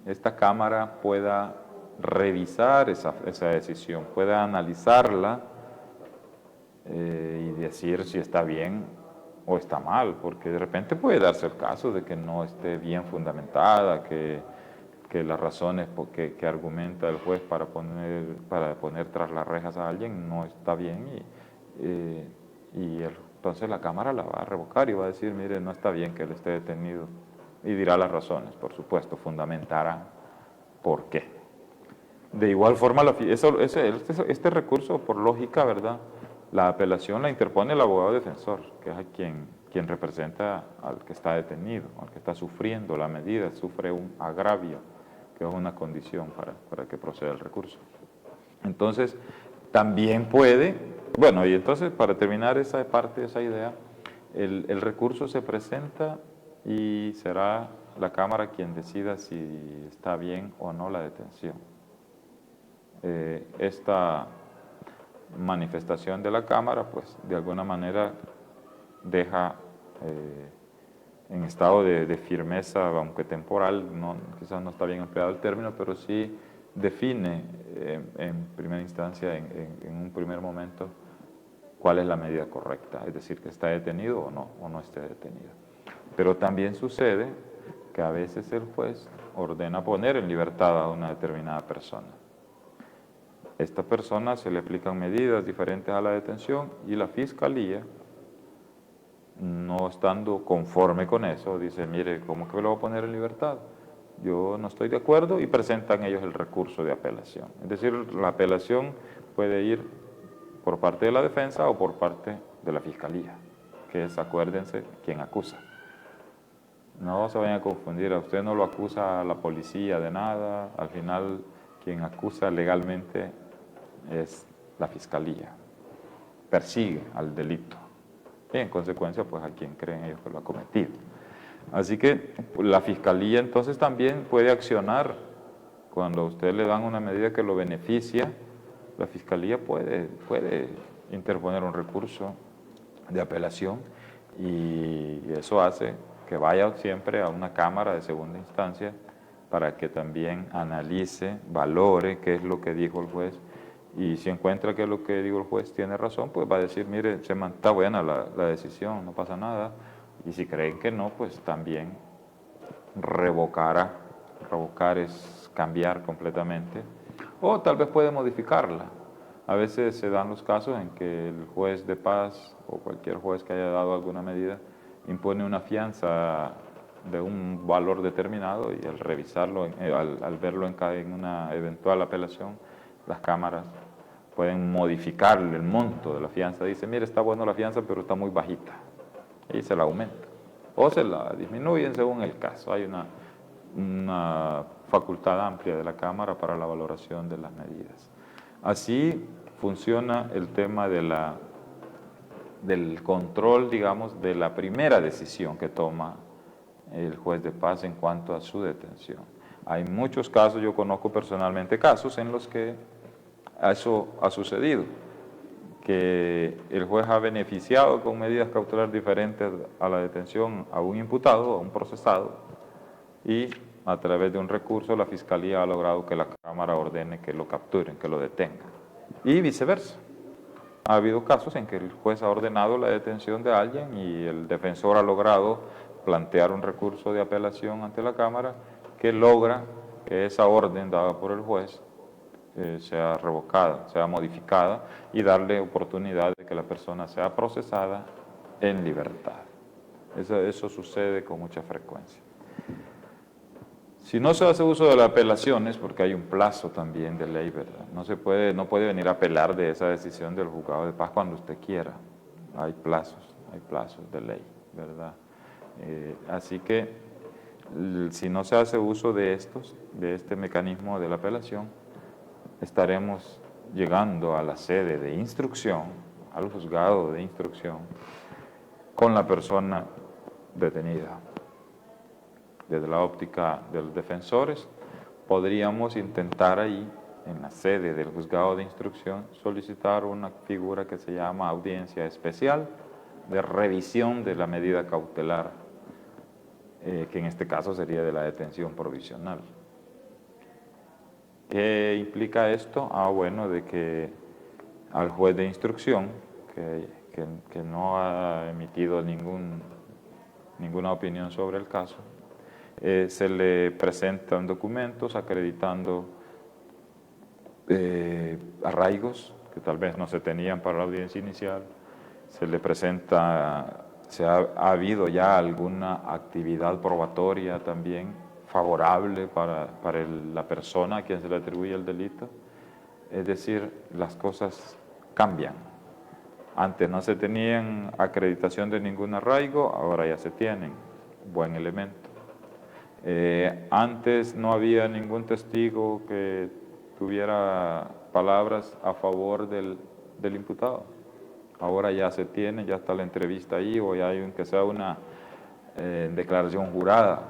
esta Cámara pueda revisar esa decisión, pueda analizarla y decir si está bien o está mal, porque de repente puede darse el caso de que no esté bien fundamentada, que las razones que argumenta el juez para poner tras las rejas a alguien no está bien entonces la Cámara la va a revocar y va a decir, mire, no está bien que él esté detenido, y dirá las razones, por supuesto, fundamentará por qué. De igual forma, este recurso, por lógica, ¿verdad? La apelación la interpone el abogado defensor, que es a quien representa al que está detenido, al que está sufriendo la medida, sufre un agravio, que es una condición para que proceda el recurso. Entonces, también puede, bueno, y entonces para terminar esa parte, esa idea, el recurso se presenta y será la Cámara quien decida si está bien o no la detención. Esta manifestación de la Cámara, pues de alguna manera deja en estado de firmeza, aunque temporal, quizás no está bien empleado el término, pero sí define en primera instancia, en un primer momento, cuál es la medida correcta, es decir, que está detenido o no esté detenido. Pero también sucede que a veces el juez ordena poner en libertad a una determinada persona. Esta persona se le aplican medidas diferentes a la detención y la Fiscalía, no estando conforme con eso, dice, mire, ¿cómo que lo voy a poner en libertad? Yo no estoy de acuerdo, y presentan ellos el recurso de apelación. Es decir, la apelación puede ir por parte de la defensa o por parte de la Fiscalía, que es, acuérdense, quien acusa. No se vayan a confundir, a usted no lo acusa a la policía de nada, al final quien acusa legalmente es la Fiscalía, persigue al delito y en consecuencia pues a quien creen ellos que lo ha cometido. Así que la Fiscalía entonces también puede accionar cuando a usted le dan una medida que lo beneficia. La Fiscalía puede interponer un recurso de apelación y eso hace que vaya siempre a una Cámara de segunda instancia para que también analice, valore qué es lo que dijo el juez, y si encuentra que lo que dijo el juez tiene razón, pues va a decir, mire, está buena la decisión, no pasa nada, y si creen que no, pues también revocar es cambiar completamente, o tal vez puede modificarla. A veces se dan los casos en que el juez de paz o cualquier juez que haya dado alguna medida impone una fianza de un valor determinado, y al revisarlo, al verlo en una eventual apelación, las cámaras pueden modificar el monto de la fianza. Dice, mire, está bueno la fianza, pero está muy bajita, y se la aumenta o se la disminuyen según el caso. Hay una facultad amplia de la Cámara para la valoración de las medidas. Así funciona el tema del control, digamos, de la primera decisión que toma el juez de paz en cuanto a su detención. Hay muchos casos, yo conozco personalmente casos en los que eso ha sucedido, que el juez ha beneficiado con medidas cautelares diferentes a la detención a un imputado, a un procesado, y a través de un recurso la Fiscalía ha logrado que la Cámara ordene que lo capturen, que lo detengan, y viceversa. Ha habido casos en que el juez ha ordenado la detención de alguien y el defensor ha logrado plantear un recurso de apelación ante la Cámara que logra que esa orden dada por el juez sea revocada, sea modificada, y darle oportunidad de que la persona sea procesada en libertad. Eso sucede con mucha frecuencia. Si no se hace uso de las apelaciones, porque hay un plazo también de ley, ¿verdad? No puede venir a apelar de esa decisión del juzgado de paz cuando usted quiera. Hay plazos de ley, ¿verdad? Así que si no se hace uso de este mecanismo de la apelación, estaremos llegando a la sede de instrucción, al juzgado de instrucción, con la persona detenida. Desde la óptica de los defensores, podríamos intentar ahí, en la sede del juzgado de instrucción, solicitar una figura que se llama audiencia especial de revisión de la medida cautelar, que en este caso sería de la detención provisional. ¿Qué implica esto? Bueno, de que al juez de instrucción, que no ha emitido ninguna opinión sobre el caso, se le presentan documentos acreditando arraigos que tal vez no se tenían para la audiencia inicial. Se le presenta, ha habido ya alguna actividad probatoria también favorable para la persona a quien se le atribuye el delito. Es decir, las cosas cambian. Antes no se tenían acreditación de ningún arraigo, ahora ya se tienen. Buen elemento. Antes no había ningún testigo que tuviera palabras a favor del imputado. Ahora ya se tiene, ya está la entrevista ahí, o ya hay que sea una declaración jurada.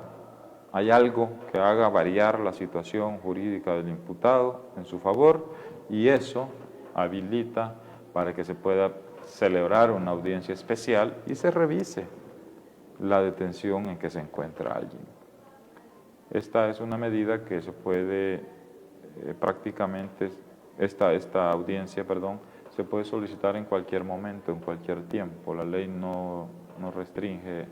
Hay algo que haga variar la situación jurídica del imputado en su favor, y eso habilita para que se pueda celebrar una audiencia especial y se revise la detención en que se encuentra alguien. Esta es una medida que se puede prácticamente, esta audiencia, perdón, se puede solicitar en cualquier momento, en cualquier tiempo. La ley no restringe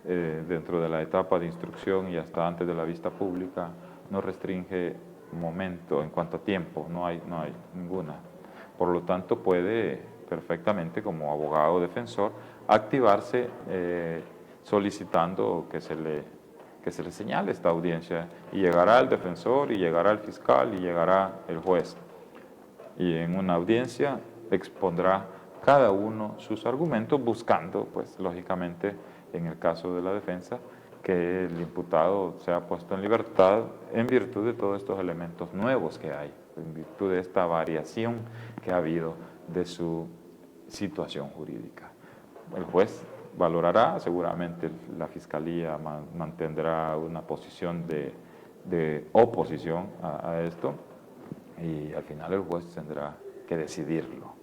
dentro de la etapa de instrucción y hasta antes de la vista pública, no restringe momento en cuanto a tiempo, no hay ninguna. Por lo tanto, puede perfectamente como abogado defensor activarse solicitando que se le señale esta audiencia, y llegará el defensor, y llegará el fiscal, y llegará el juez. Y en una audiencia expondrá cada uno sus argumentos, buscando, pues lógicamente, en el caso de la defensa, que el imputado sea puesto en libertad en virtud de todos estos elementos nuevos que hay, en virtud de esta variación que ha habido de su situación jurídica. El juez valorará, seguramente la Fiscalía mantendrá una posición de oposición a esto, y al final el juez tendrá que decidirlo.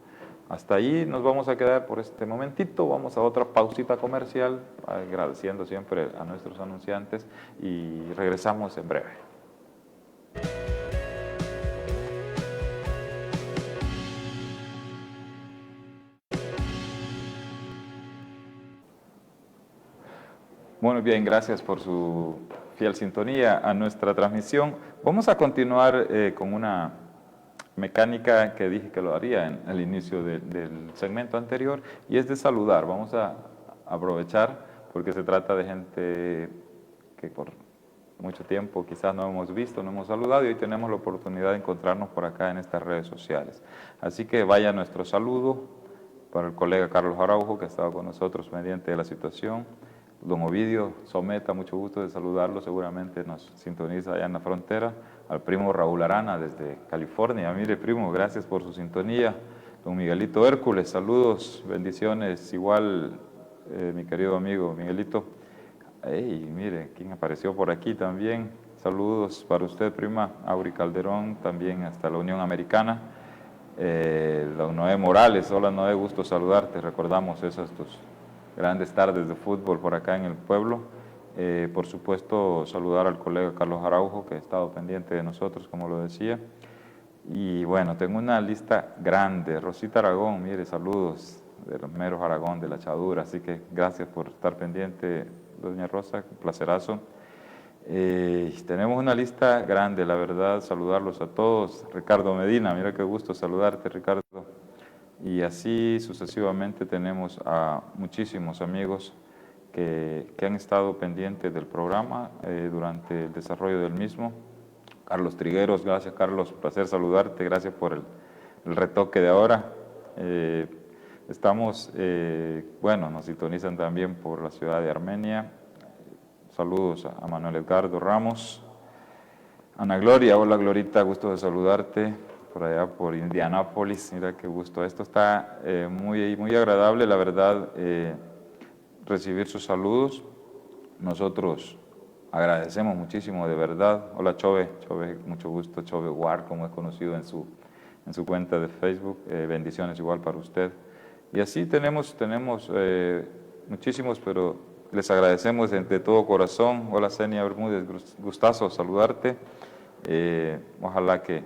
Hasta ahí nos vamos a quedar por este momentito. Vamos a otra pausita comercial, agradeciendo siempre a nuestros anunciantes, y regresamos en breve. Bueno, bien, gracias por su fiel sintonía a nuestra transmisión. Vamos a continuar con una mecánica que dije que lo haría en el inicio del segmento anterior, y es de saludar. Vamos a aprovechar porque se trata de gente que por mucho tiempo quizás no hemos visto, no hemos saludado, y hoy tenemos la oportunidad de encontrarnos por acá en estas redes sociales. Así que vaya nuestro saludo para el colega Carlos Araujo, que ha estado con nosotros pendiente de la situación. Don Ovidio Someta, mucho gusto de saludarlo, seguramente nos sintoniza allá en la frontera. Al primo Raúl Arana desde California. Mire, primo, gracias por su sintonía. Don Miguelito Hércules, saludos, bendiciones. Igual, mi querido amigo Miguelito. Hey, mire, ¿quién apareció por aquí también? Saludos para usted, prima. Auri Calderón, también hasta la Unión Americana. Don Noé Morales, hola Noé, gusto saludarte. Recordamos esas tus grandes tardes de fútbol por acá en el pueblo. Por supuesto, saludar al colega Carlos Araujo, que ha estado pendiente de nosotros, como lo decía. Y bueno, tengo una lista grande. Rosita Aragón, mire, saludos de los meros Aragón, de la Chadura. Así que gracias por estar pendiente, doña Rosa, un placerazo. Tenemos una lista grande, la verdad, saludarlos a todos. Ricardo Medina, mira qué gusto saludarte, Ricardo. Y así sucesivamente tenemos a muchísimos amigos que han estado pendientes del programa durante el desarrollo del mismo. Carlos Trigueros, gracias Carlos, placer saludarte, gracias por el retoque de ahora. Bueno, nos sintonizan también por la ciudad de Armenia. Saludos a Manuel Edgardo Ramos. Ana Gloria, hola Glorita, gusto de saludarte por allá por Indianápolis, mira qué gusto. Esto está muy agradable, la verdad, recibir sus saludos. Nosotros agradecemos muchísimo, de verdad. Hola Chove, mucho gusto, Chove War, como es conocido en su cuenta de Facebook. Bendiciones igual para usted. Y así tenemos muchísimos, pero les agradecemos de todo corazón. Hola Senia Bermúdez, gustazo saludarte. Ojalá que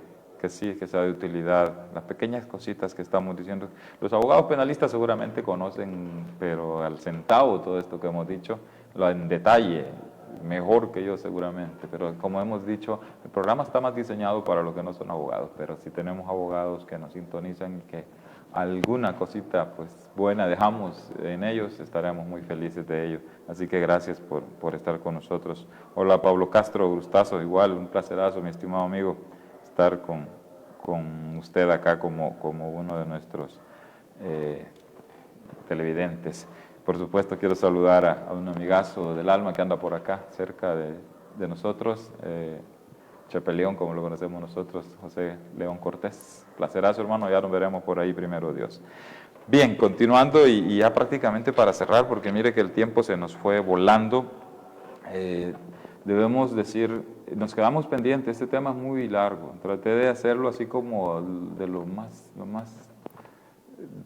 sí, que sea de utilidad las pequeñas cositas que estamos diciendo. Los abogados penalistas seguramente conocen, pero al centavo, todo esto que hemos dicho, en detalle, mejor que yo seguramente, pero como hemos dicho, el programa está más diseñado para los que no son abogados, pero si tenemos abogados que nos sintonizan y que alguna cosita pues buena dejamos en ellos, estaremos muy felices de ello. Así que gracias por estar con nosotros. Hola Pablo Castro, gustazo, igual, un placerazo, mi estimado amigo, estar con usted acá como uno de nuestros televidentes. Por supuesto quiero saludar a un amigazo del alma que anda por acá, cerca de nosotros, Chepeleón, como lo conocemos nosotros, José León Cortés. Placerazo, hermano, ya nos veremos por ahí, primero Dios. Bien, continuando y ya prácticamente para cerrar, porque mire que el tiempo se nos fue volando, debemos decir, nos quedamos pendientes, este tema es muy largo, traté de hacerlo así como de lo más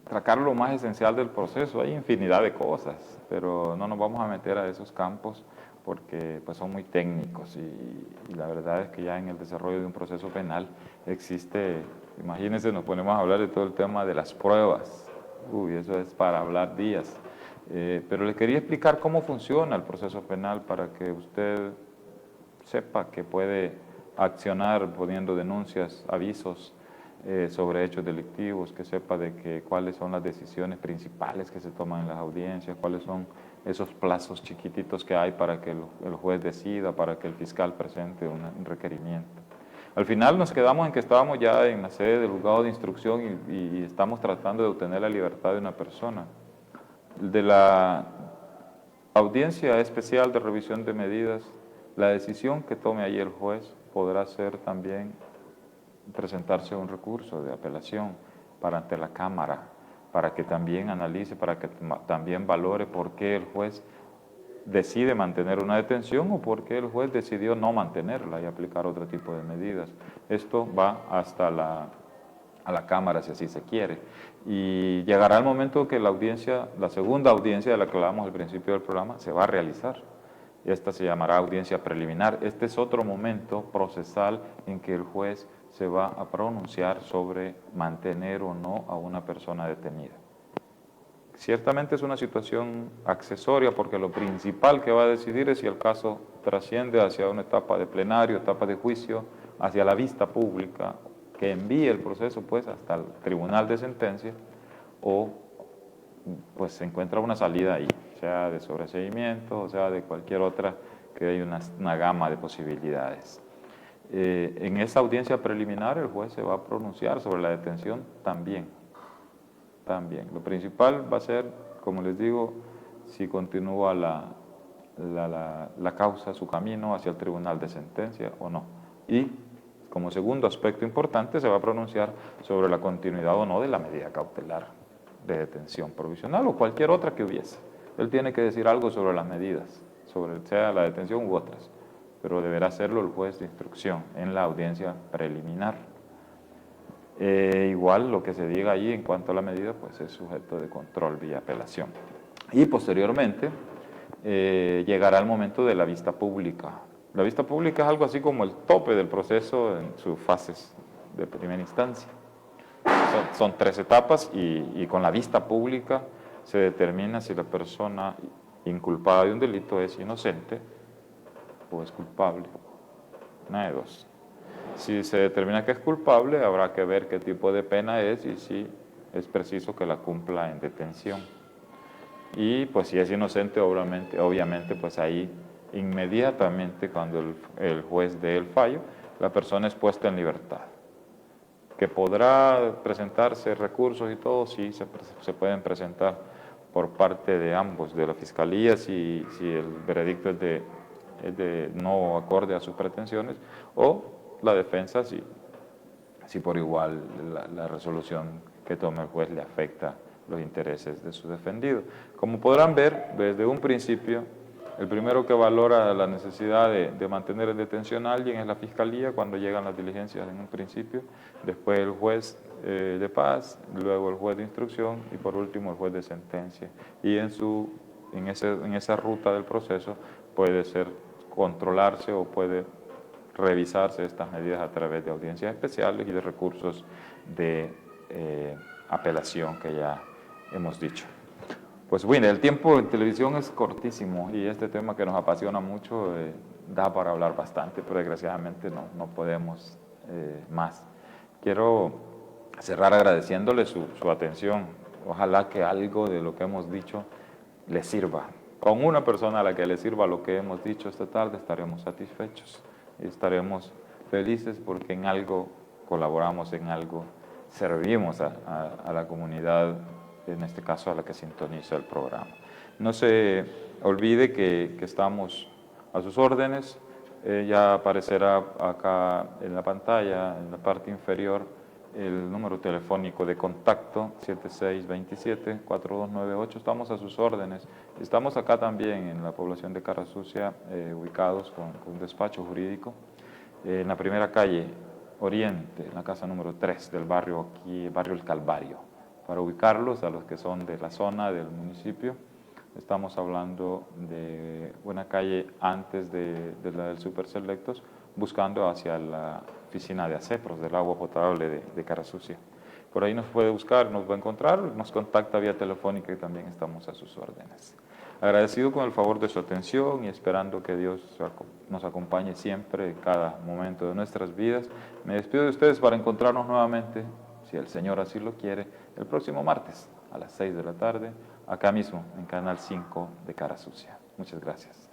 sacar lo más esencial del proceso. Hay infinidad de cosas, pero no nos vamos a meter a esos campos porque pues, son muy técnicos y la verdad es que ya en el desarrollo de un proceso penal existe, imagínense, nos ponemos a hablar de todo el tema de las pruebas. Uy, eso es para hablar días. Pero le quería explicar cómo funciona el proceso penal para que usted sepa que puede accionar poniendo denuncias, avisos, sobre hechos delictivos, que sepa de que cuáles son las decisiones principales que se toman en las audiencias, cuáles son esos plazos chiquititos que hay para que el juez decida, para que el fiscal presente un requerimiento. Al final nos quedamos en que estábamos ya en la sede del juzgado de instrucción y estamos tratando de obtener la libertad de una persona. De la audiencia especial de revisión de medidas, la decisión que tome ahí el juez podrá ser también presentarse un recurso de apelación para ante la Cámara, para que también analice, para que también valore por qué el juez decide mantener una detención o por qué el juez decidió no mantenerla y aplicar otro tipo de medidas. Esto va hasta a la Cámara, si así se quiere. Y llegará el momento que la audiencia, la segunda audiencia de la que hablamos al principio del programa, se va a realizar. Esta se llamará audiencia preliminar. Este es otro momento procesal en que el juez se va a pronunciar sobre mantener o no a una persona detenida. Ciertamente es una situación accesoria porque lo principal que va a decidir es si el caso trasciende hacia una etapa de plenario, etapa de juicio, hacia la vista pública, que envíe el proceso pues hasta el tribunal de sentencia o pues se encuentra una salida ahí, sea de sobreseimiento o sea de cualquier otra, que hay una gama de posibilidades. En esa audiencia preliminar el juez se va a pronunciar sobre la detención también. Lo principal va a ser, como les digo, si continúa la causa, su camino hacia el tribunal de sentencia o no. Y como segundo aspecto importante se va a pronunciar sobre la continuidad o no de la medida cautelar de detención provisional o cualquier otra que hubiese. Él tiene que decir algo sobre las medidas, sobre sea la detención u otras, pero deberá hacerlo el juez de instrucción en la audiencia preliminar. Igual lo que se diga allí en cuanto a la medida pues es sujeto de control vía apelación. Y posteriormente llegará el momento de la vista pública. La vista pública es algo así como el tope del proceso en sus fases de primera instancia. Son 3 etapas y con la vista pública se determina si la persona inculpada de un delito es inocente o es culpable. Una de dos. Si se determina que es culpable, habrá que ver qué tipo de pena es y si es preciso que la cumpla en detención. Y pues si es inocente, obviamente pues ahí inmediatamente cuando el juez dé el fallo, la persona es puesta en libertad. Que podrá presentarse recursos y todo, sí, se pueden presentar por parte de ambos, de la Fiscalía, si el veredicto es de no acorde a sus pretensiones, o la defensa si por igual la resolución que tome el juez le afecta los intereses de su defendido. Como podrán ver, desde un principio, el primero que valora la necesidad de mantener en detención a alguien es la Fiscalía cuando llegan las diligencias en un principio, después el juez de paz, luego el juez de instrucción y por último el juez de sentencia. Y en esa ruta del proceso puede ser controlarse o puede revisarse estas medidas a través de audiencias especiales y de recursos de apelación que ya hemos dicho. Pues bueno, el tiempo en televisión es cortísimo y este tema que nos apasiona mucho da para hablar bastante, pero desgraciadamente no podemos más. Quiero cerrar agradeciéndole su atención. Ojalá que algo de lo que hemos dicho le sirva. Con una persona a la que le sirva lo que hemos dicho esta tarde estaremos satisfechos y estaremos felices porque en algo colaboramos, en algo servimos a la comunidad, en este caso a la que sintoniza el programa. No se olvide que estamos a sus órdenes. Ya aparecerá acá en la pantalla, en la parte inferior, el número telefónico de contacto 7627-4298. Estamos a sus órdenes. Estamos acá también en la población de Carasucia, ubicados con un despacho jurídico en la primera calle Oriente, en la casa número 3 del barrio, aquí, barrio El Calvario. Para ubicarlos a los que son de la zona del municipio, estamos hablando de una calle antes de la del Super Selectos, buscando hacia la oficina de ASEPROS, del agua potable de Carasucia. Por ahí nos puede buscar, nos va a encontrar, nos contacta vía telefónica y también estamos a sus órdenes. Agradecido con el favor de su atención y esperando que Dios nos acompañe siempre en cada momento de nuestras vidas. Me despido de ustedes para encontrarnos nuevamente, si el Señor así lo quiere, el próximo martes a las 6 de la tarde, acá mismo en Canal 5 de Carasucia. Muchas gracias.